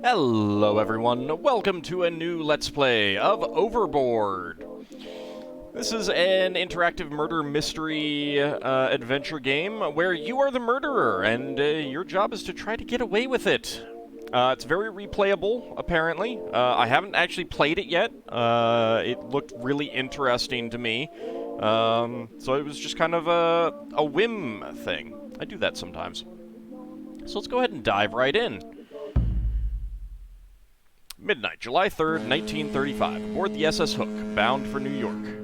Hello everyone, welcome to a new Let's Play of Overboard. This is an interactive murder mystery adventure game where you are the murderer and your job is to try to get away with it. It's very replayable, apparently. I haven't actually played it yet. It looked really interesting to me. So it was just kind of a whim thing. I do that sometimes. So let's go ahead and dive right in. Midnight, July 3rd, 1935, aboard the SS Hook, bound for New York.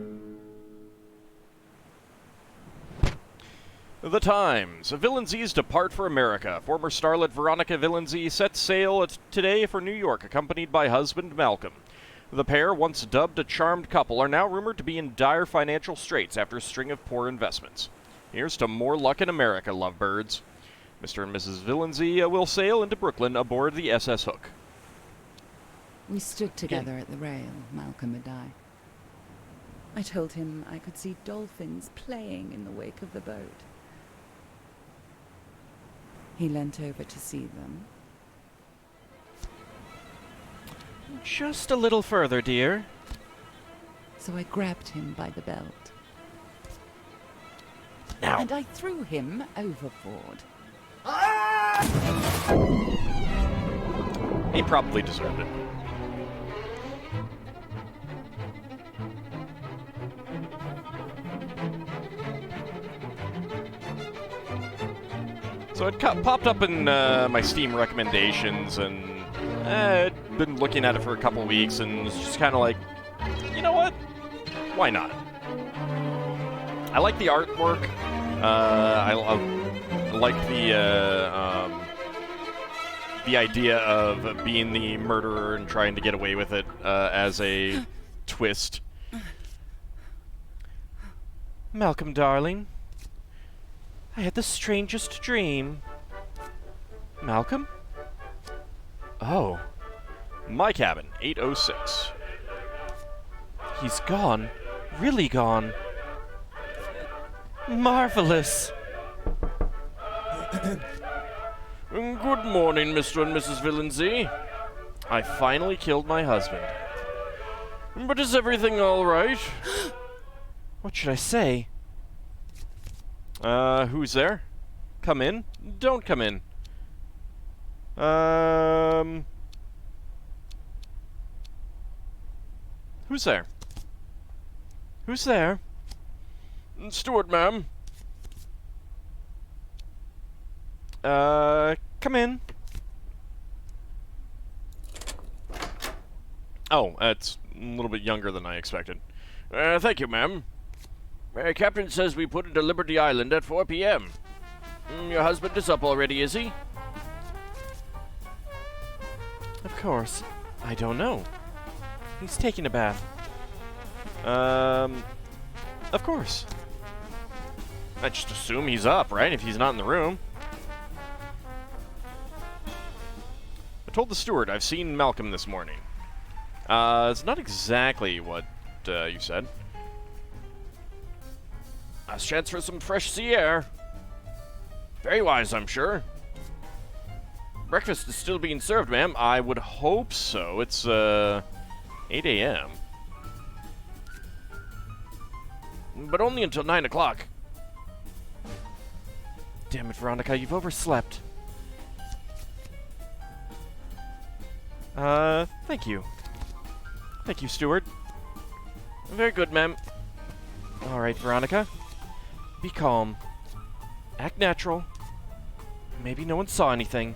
The Times. Villeneuve's depart for America. Former starlet Veronica Villeneuve sets sail today for New York, accompanied by husband Malcolm. The pair, once dubbed a charmed couple, are now rumored to be in dire financial straits after a string of poor investments. Here's to more luck in America, lovebirds. Mr. and Mrs. Villeneuve will sail into Brooklyn aboard the SS Hook. We stood together at the rail, Malcolm and I. I told him I could see dolphins playing in the wake of the boat. He leant over to see them. Just a little further, dear. So I grabbed him by the belt. Now. And I threw him overboard. He probably deserved it. So it popped up in my Steam recommendations, and I'd been looking at it for a couple weeks, and was just kind of like, you know what? Why not? I like the artwork. I like the idea of being the murderer and trying to get away with it as a twist. Malcolm, darling. I had the strangest dream. Malcolm? Oh. My cabin, 806. He's gone. Really gone. Marvelous. Good morning, Mr. and Mrs. Villeneuve. I finally killed my husband. But is everything all right? What should I say? Who's there? Come in? Don't come in. Who's there? Who's there? Steward, ma'am. Come in. Oh, it's a little bit younger than I expected. Thank you, ma'am. Captain says we put into Liberty Island at 4 p.m. Your husband is up already, is he? Of course. I don't know. He's taking a bath. Of course. I just assume he's up, right? If he's not in the room. I told the steward I've seen Malcolm this morning. It's not exactly what you said. Last chance for some fresh sea air. Very wise, I'm sure. Breakfast is still being served, ma'am. I would hope so. It's, 8 a.m. But only until 9 o'clock. Damn it, Veronica, you've overslept. Thank you. Thank you, steward. Very good, ma'am. All right, Veronica. Be calm. Act natural. Maybe no one saw anything.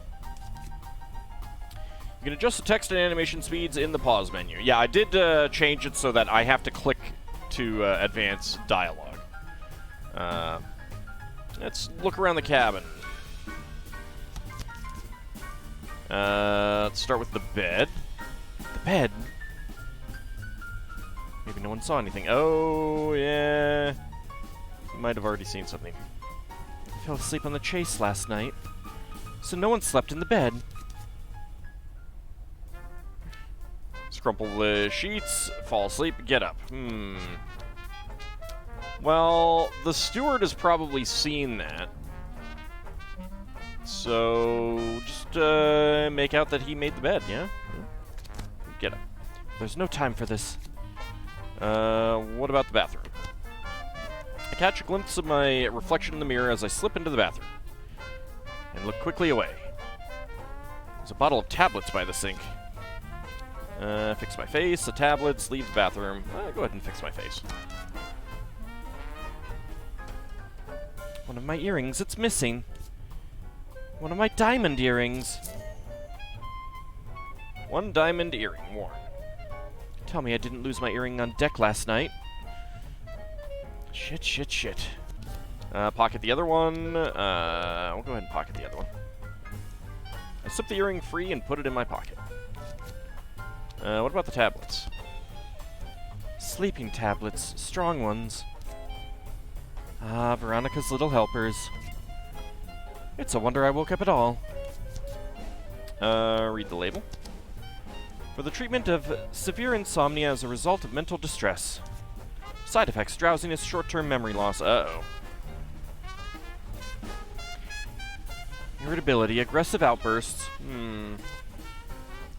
You can adjust the text and animation speeds in the pause menu. Yeah, I did change it so that I have to click to advance dialogue. Let's look around the cabin. Let's start with the bed. The bed? Maybe no one saw anything. Oh, yeah. You might have already seen something. I fell asleep on the chase last night, so no one slept in the bed. Scrumple the sheets, fall asleep, get up. Well, the steward has probably seen that. So, just make out that he made the bed, yeah? Get up. There's no time for this. What about the bathroom? I catch a glimpse of my reflection in the mirror as I slip into the bathroom. And look quickly away. There's a bottle of tablets by the sink. Fix my face, the tablets, leave the bathroom. Go ahead and fix my face. One of my earrings, it's missing. One of my diamond earrings. One diamond earring worn. Tell me I didn't lose my earring on deck last night. Shit. Pocket the other one. We'll go ahead and pocket the other one. I slip the earring free and put it in my pocket. What about the tablets? Sleeping tablets, strong ones. Ah, Veronica's little helpers. It's a wonder I woke up at all. Read the label. For the treatment of severe insomnia as a result of mental distress. Side effects, drowsiness, short-term memory loss. Uh-oh. Irritability, aggressive outbursts.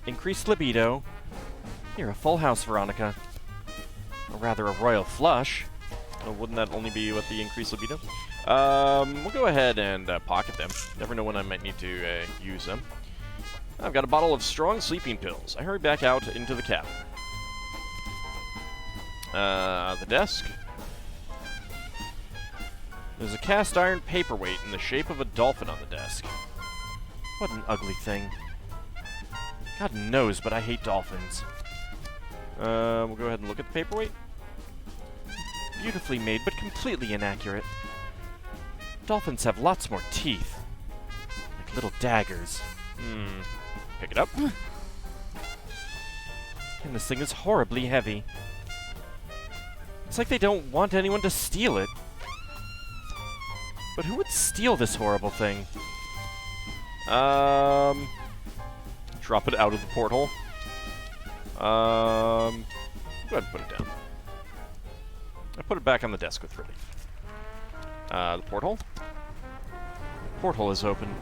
Increased libido. You're a full house, Veronica. Or rather, a royal flush. Oh, wouldn't that only be what the increased libido? We'll go ahead and pocket them. Never know when I might need to use them. I've got a bottle of strong sleeping pills. I hurry back out into the cabin. The desk. There's a cast iron paperweight in the shape of a dolphin on the desk. What an ugly thing. God knows, but I hate dolphins. We'll go ahead and look at the paperweight. Beautifully made, but completely inaccurate. Dolphins have lots more teeth. Like little daggers. Pick it up. And this thing is horribly heavy. It's like they don't want anyone to steal it. But who would steal this horrible thing? Drop it out of the porthole. Go ahead and put it down. I put it back on the desk with relief. The porthole. Porthole is open.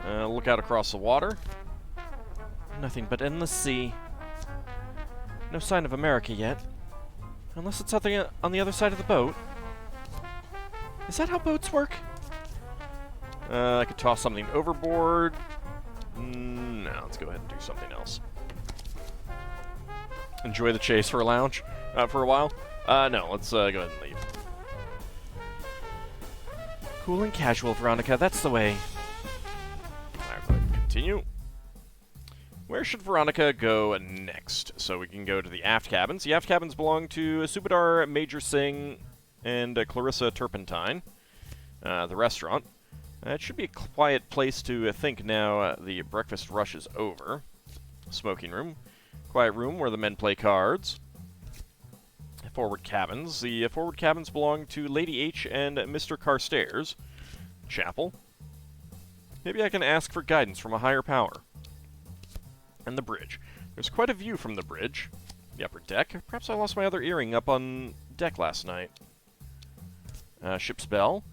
Look out across the water. Nothing but endless sea. No sign of America yet. Unless it's something on the other side of the boat. Is that how boats work? I could toss something overboard. No, let's go ahead and do something else. Enjoy the chase for a lounge? For a while? No, let's go ahead and leave. Cool and casual, Veronica, that's the way. Alright, go ahead and continue. Where should Veronica go next? So we can go to the aft cabins. The aft cabins belong to Subadar Major Singh and Clarissa Turpentine. The restaurant. It should be a quiet place to think now the breakfast rush is over. Smoking room. Quiet room where the men play cards. Forward cabins. The forward cabins belong to Lady H and Mr. Carstairs. Chapel. Maybe I can ask for guidance from a higher power. And the bridge. There's quite a view from the bridge. The upper deck. Perhaps I lost my other earring up on deck last night. Ship's bell.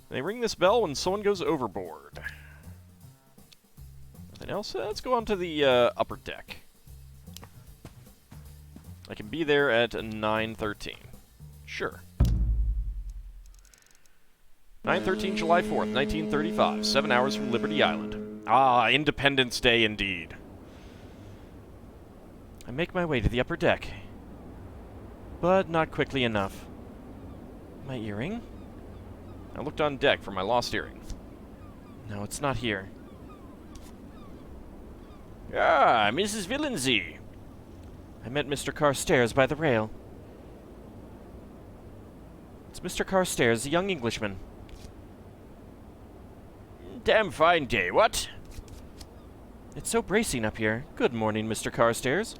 They ring this bell when someone goes overboard. Nothing else? Let's go on to the upper deck. I can be there at 9:13. Sure. 9:13, July 4th, 1935. 7 hours from Liberty Island. Ah, Independence Day indeed. I make my way to the upper deck. But not quickly enough. My earring? I looked on deck for my lost earring. No, it's not here. Ah, Mrs. Villenzy. I met Mr. Carstairs by the rail. It's Mr. Carstairs, a young Englishman. Damn fine day, what? It's so bracing up here. Good morning, Mr. Carstairs.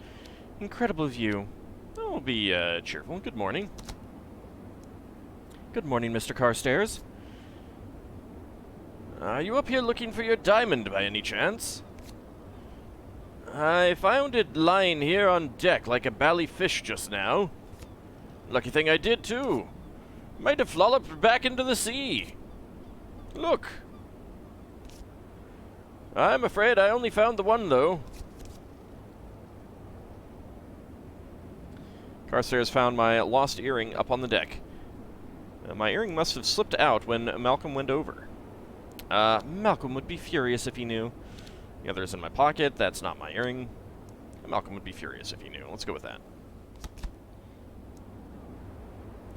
Incredible view. I'll be cheerful. Good morning. Good morning, Mr. Carstairs. Are you up here looking for your diamond by any chance? I found it lying here on deck like a bally fish just now. Lucky thing I did, too. Might have flopped back into the sea. Look! I'm afraid I only found the one, though. Carstairs found my lost earring up on the deck. My earring must have slipped out when Malcolm went over. Malcolm would be furious if he knew. The other is in my pocket. That's not my earring. Malcolm would be furious if he knew. Let's go with that.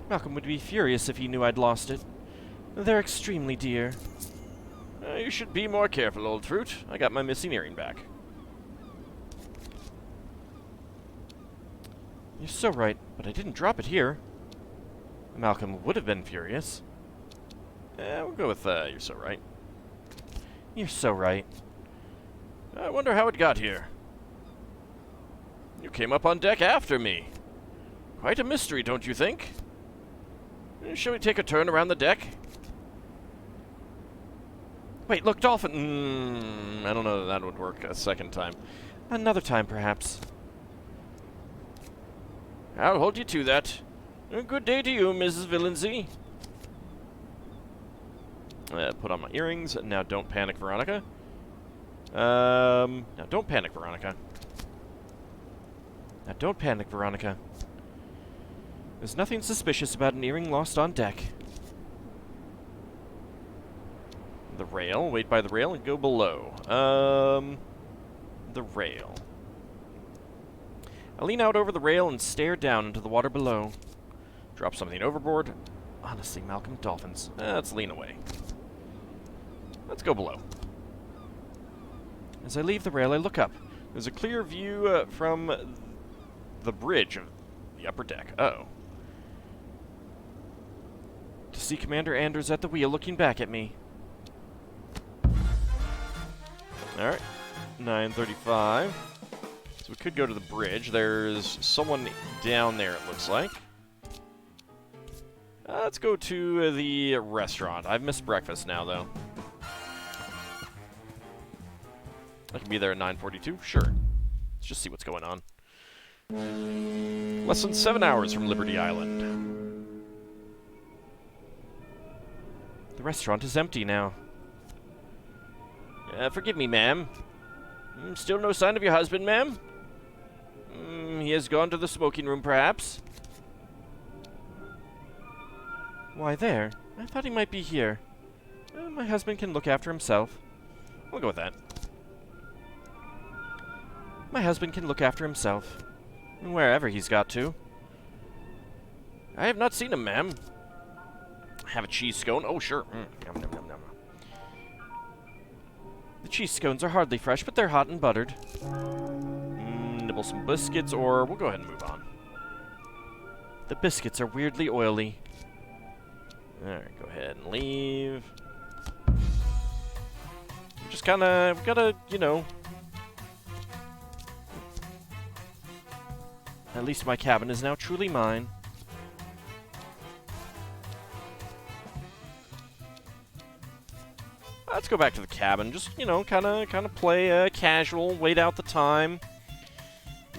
Malcolm would be furious if he knew I'd lost it. They're extremely dear. You should be more careful, old fruit. I got my missing earring back. You're so right, but I didn't drop it here. Malcolm would have been furious. We'll go with, you're so right. You're so right. I wonder how it got here. You came up on deck after me. Quite a mystery, don't you think? Shall we take a turn around the deck? Wait, look, dolphin! I don't know that would work a second time. Another time, perhaps. I'll hold you to that. Good day to you, Mrs. Villenzy. Put on my earrings. Now don't panic, Veronica. Now don't panic, Veronica. Now don't panic, Veronica. There's nothing suspicious about an earring lost on deck. The rail. Wait by the rail and go below. The rail. I lean out over the rail and stare down into the water below. Drop something overboard. Honestly, Malcolm, dolphins. Let's lean away. Let's go below. As I leave the rail, I look up. There's a clear view from the bridge of the upper deck. Uh-oh. To see Commander Anders at the wheel looking back at me. Alright. 9:35. So we could go to the bridge. There's someone down there, it looks like. Let's go to the restaurant. I've missed breakfast now, though. I can be there at 9:42. Sure. Let's just see what's going on. Less than 7 hours from Liberty Island. The restaurant is empty now. Forgive me, ma'am. Still no sign of your husband, ma'am? He has gone to the smoking room, perhaps? Why, there. I thought he might be here. My husband can look after himself. We'll go with that. My husband can look after himself. Wherever he's got to. I have not seen him, ma'am. Have a cheese scone? Oh, sure. Yum, yum, yum, yum. The cheese scones are hardly fresh, but they're hot and buttered. Nibble some biscuits, or we'll go ahead and move on. The biscuits are weirdly oily. Alright, go ahead and leave. Just kinda, we gotta, you know. At least my cabin is now truly mine. Let's go back to the cabin. Just, you know, kind of play casual, wait out the time.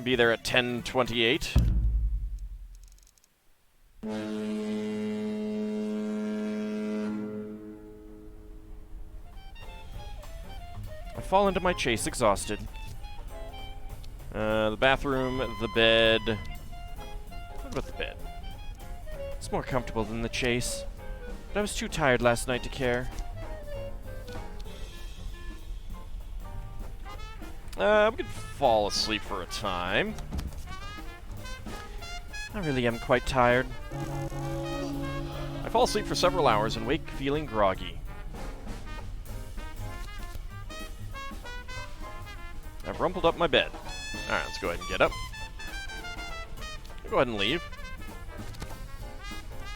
Be there at 10:28. I fall into my chase exhausted. The bathroom, the bed. What about the bed? It's more comfortable than the chase, but I was too tired last night to care. We could fall asleep for a time. I really am quite tired. I fall asleep for several hours and wake feeling groggy. I've rumpled up my bed. Alright, let's go ahead and get up. Go ahead and leave.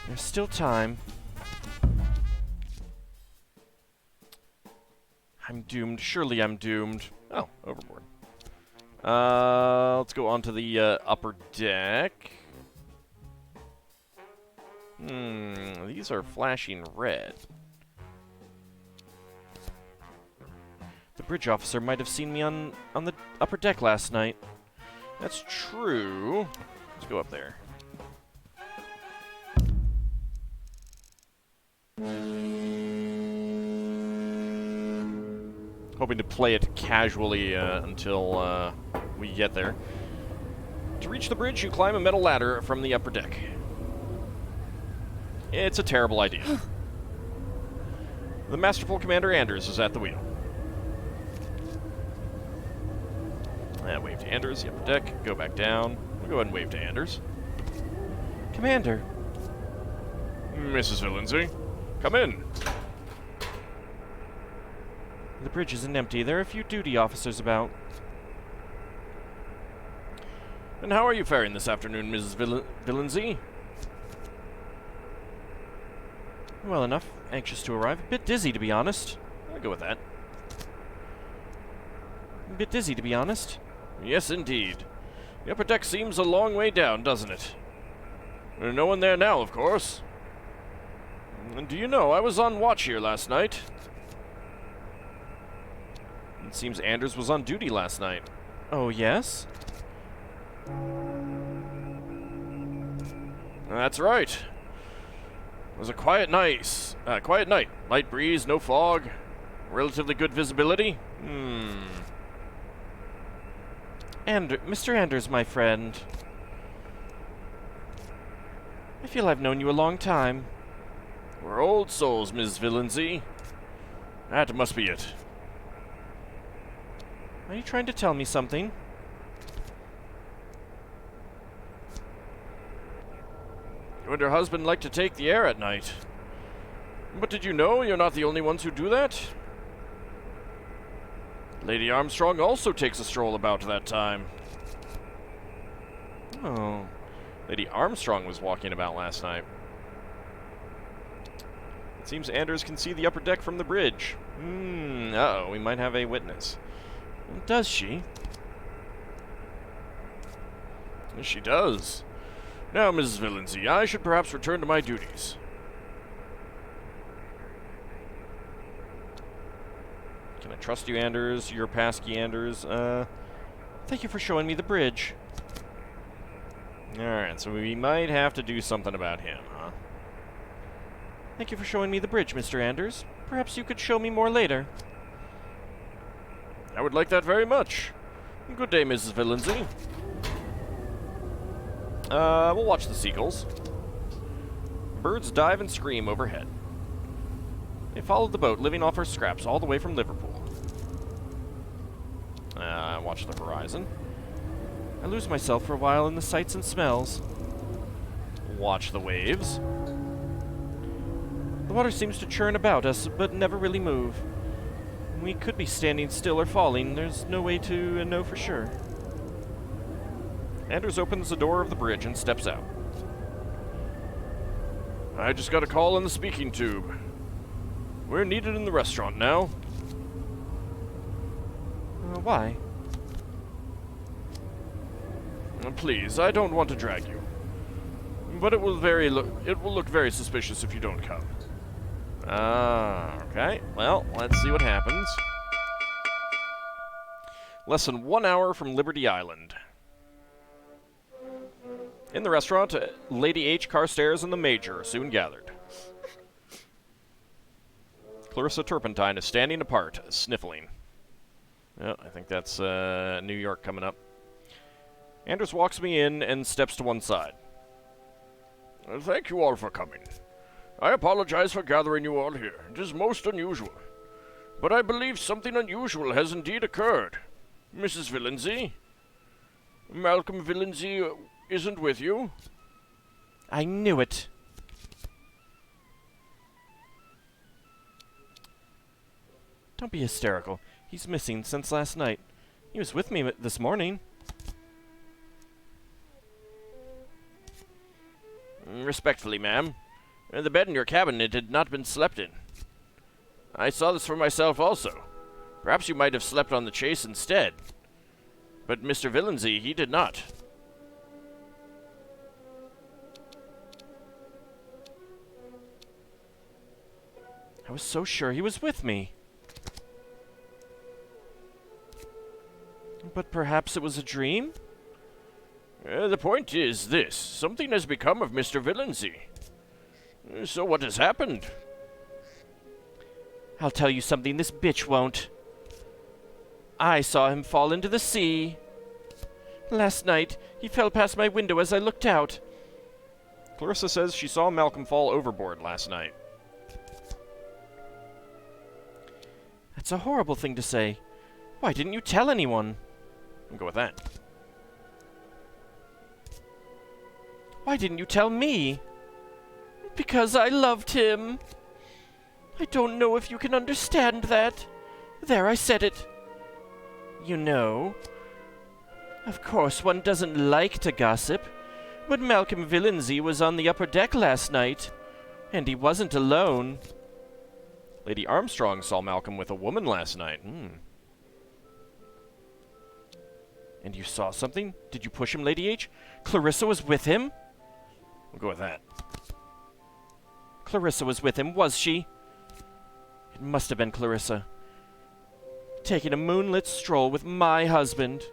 There's still time. I'm doomed. Surely I'm doomed. Oh, overboard. Let's go on to the upper deck. These are flashing red. The bridge officer might have seen me on the upper deck last night. That's true. Let's go up there. hoping to play it casually until we get there. To reach the bridge, you climb a metal ladder from the upper deck. It's a terrible idea. The masterful Commander Anders is at the wheel. Wave to Anders, the upper deck, go back down. We'll go ahead and wave to Anders. Commander. Mrs. Villenzy, come in. The bridge isn't empty. There are a few duty officers about. And how are you faring this afternoon, Mrs. Villenzy? Well enough. Anxious to arrive. A bit dizzy, to be honest. I'll go with that. A bit dizzy, to be honest. Yes, indeed. The upper deck seems a long way down, doesn't it? There's no one there now, of course. And do you know, I was on watch here last night. It seems Anders was on duty last night. Oh, yes? That's right. It was a quiet night. Light breeze, no fog. Relatively good visibility. Mr. Anders, my friend. I feel I've known you a long time. We're old souls, Ms. Villenzy. That must be it. Are you trying to tell me something? You and your husband like to take the air at night. But did you know you're not the only ones who do that? Lady Armstrong also takes a stroll about that time. Oh. Lady Armstrong was walking about last night. It seems Anders can see the upper deck from the bridge. Uh-oh, we might have a witness. Does she? She does. Now, Mrs. Villenzy, I should perhaps return to my duties. Can I trust you, Anders? You're Pasky, Anders. Thank you for showing me the bridge. Alright, so we might have to do something about him, huh? Thank you for showing me the bridge, Mr. Anders. Perhaps you could show me more later. I would like that very much. Good day, Mrs. Villenzy. We'll watch the seagulls. Birds dive and scream overhead. They followed the boat, living off our scraps all the way from Liverpool. Watch the horizon. I lose myself for a while in the sights and smells. Watch the waves. The water seems to churn about us, but never really move. We could be standing still or falling. There's no way to know for sure. Anders opens the door of the bridge and steps out. I just got a call on the speaking tube. We're needed in the restaurant now. Why? Please, I don't want to drag you. But it will look very suspicious if you don't come. Okay. Well, let's see what happens. Less than 1 hour from Liberty Island. In the restaurant, Lady H. Carstairs and the Major are soon gathered. Clarissa Turpentine is standing apart, sniffling. Oh, I think that's New York coming up. Anders walks me in and steps to one side. Thank you all for coming. I apologize for gathering you all here. It is most unusual. But I believe something unusual has indeed occurred. Mrs. Villenzy? Malcolm Villenzy isn't with you? I knew it. Don't be hysterical. He's missing since last night. He was with me this morning. Respectfully, ma'am. The bed in your cabinet had not been slept in. I saw this for myself also. Perhaps you might have slept on the chase instead. But Mr. Villenzy, he did not. I was so sure he was with me. But perhaps it was a dream? The point is this. Something has become of Mr. Villenzy. So what has happened? I'll tell you something this bitch won't. I saw him fall into the sea. Last night, he fell past my window as I looked out. Clarissa says she saw Malcolm fall overboard last night. That's a horrible thing to say. Why didn't you tell anyone? I'll go with that. Why didn't you tell me? Because I loved him. I don't know if you can understand that. There, I said it. You know, of course one doesn't like to gossip, but Malcolm Villenzy was on the upper deck last night, and he wasn't alone. Lady Armstrong saw Malcolm with a woman last night. And you saw something? Did you push him, Lady H? Clarissa was with him? We'll go with that. Clarissa was with him, was she? It must have been Clarissa. Taking a moonlit stroll with my husband.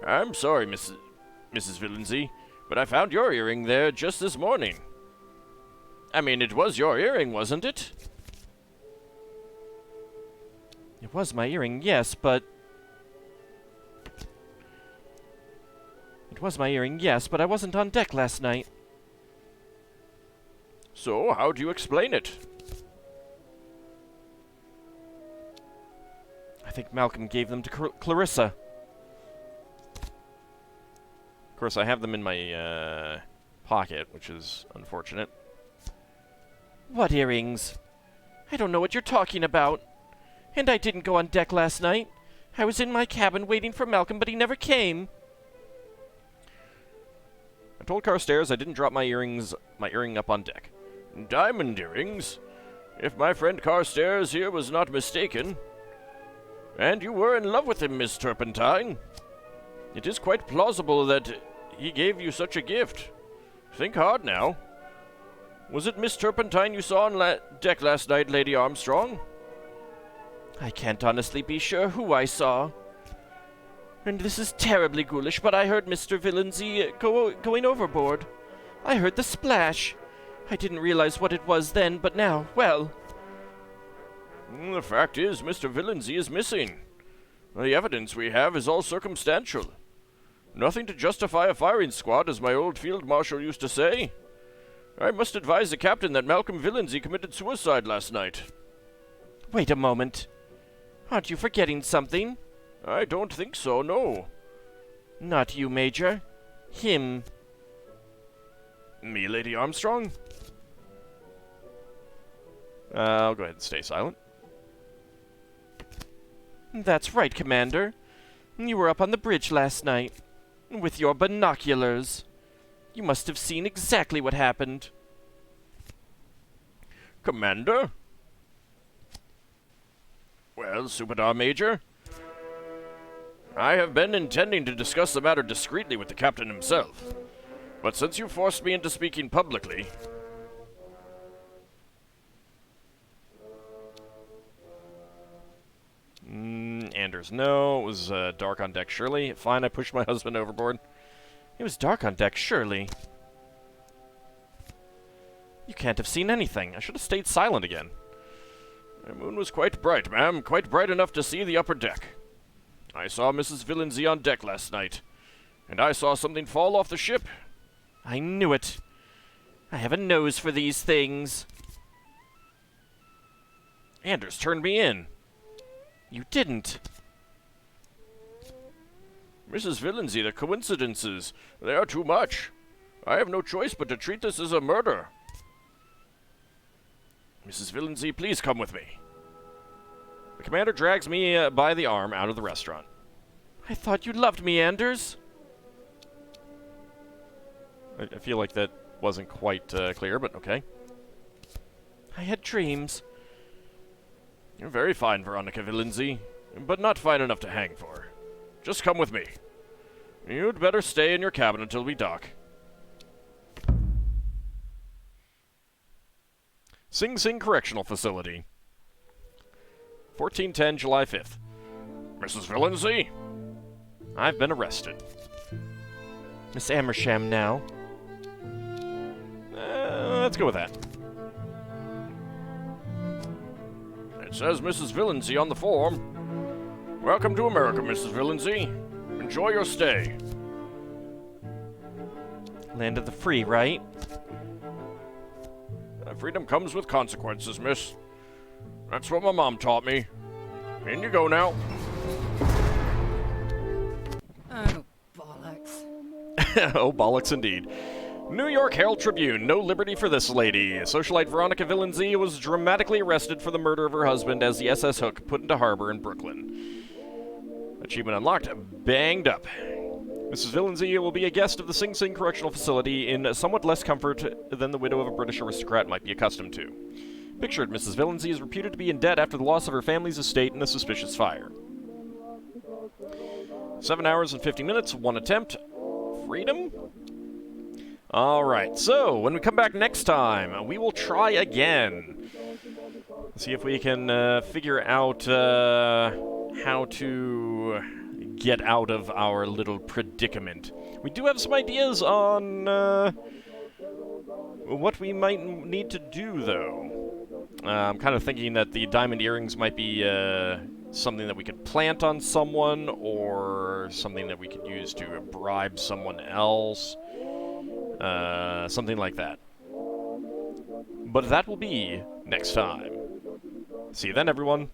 I'm sorry, Mrs. Villenzy, but I found your earring there just this morning. I mean, it was your earring, wasn't it? It was my earring, yes, but... It was my earring, yes, but I wasn't on deck last night. So, how do you explain it? I think Malcolm gave them to Clarissa. Of course, I have them in my pocket, which is unfortunate. What earrings? I don't know what you're talking about. And I didn't go on deck last night. I was in my cabin waiting for Malcolm, but he never came. I told Carstairs I didn't drop my earring up on deck. Diamond earrings? If my friend Carstairs here was not mistaken. And you were in love with him, Miss Turpentine. It is quite plausible that he gave you such a gift. Think hard now. Was it Miss Turpentine you saw on deck last night, Lady Armstrong? I can't honestly be sure who I saw. And this is terribly ghoulish, but I heard Mr. Villenzy going overboard. I heard the splash. I didn't realize what it was then, but now, well... The fact is, Mr. Villenzy is missing. The evidence we have is all circumstantial. Nothing to justify a firing squad, as my old field marshal used to say. I must advise the captain that Malcolm Villenzy committed suicide last night. Wait a moment. Aren't you forgetting something? I don't think so, no. Not you, Major. Him. Me, Lady Armstrong? I'll go ahead and stay silent. That's right, Commander. You were up on the bridge last night. With your binoculars. You must have seen exactly what happened. Commander? Well, Superdar Major? I have been intending to discuss the matter discreetly with the captain himself. But since you forced me into speaking publicly... Anders, no. It was dark on deck, surely. Fine, I pushed my husband overboard. It was dark on deck, surely. You can't have seen anything. I should have stayed silent again. The moon was quite bright, ma'am. Quite bright enough to see the upper deck. I saw Mrs. Villenzy on deck last night. And I saw something fall off the ship. I knew it. I have a nose for these things. Anders turned me in. You didn't. Mrs. Villenzy, the coincidences, they are too much. I have no choice but to treat this as a murder. Mrs. Villenzy, please come with me. The commander drags me by the arm out of the restaurant. I thought you loved me, Anders. I feel like that wasn't quite clear, but okay. I had dreams. You're very fine, Veronica Villenzy, but not fine enough to hang for. Just come with me. You'd better stay in your cabin until we dock. Sing Sing Correctional Facility. 1410, July 5th. Mrs. Villenzy? I've been arrested. Miss Amersham now. Let's go with that. It says Mrs. Villenzy on the form. Welcome to America, Mrs. Villanzy. Enjoy your stay. Land of the free, right? Freedom comes with consequences, miss. That's what my mom taught me. In you go now. Oh, bollocks. Oh, bollocks indeed. New York Herald Tribune. No liberty for this lady. Socialite Veronica Villanzy was dramatically arrested for the murder of her husband as the SS Hook put into harbor in Brooklyn. Achievement unlocked. Banged up. Mrs. Villanzy will be a guest of the Sing Sing Correctional Facility in somewhat less comfort than the widow of a British aristocrat might be accustomed to. Pictured, Mrs. Villanzy is reputed to be in debt after the loss of her family's estate in a suspicious fire. 7 hours and 50 minutes, 1 attempt. Freedom? Alright, so when we come back next time, we will try again. See if we can figure out how to get out of our little predicament. We do have some ideas on what we might need to do, though. I'm kind of thinking that the diamond earrings might be something that we could plant on someone, or something that we could use to bribe someone else. Something like that. But that will be next time. See you then, everyone.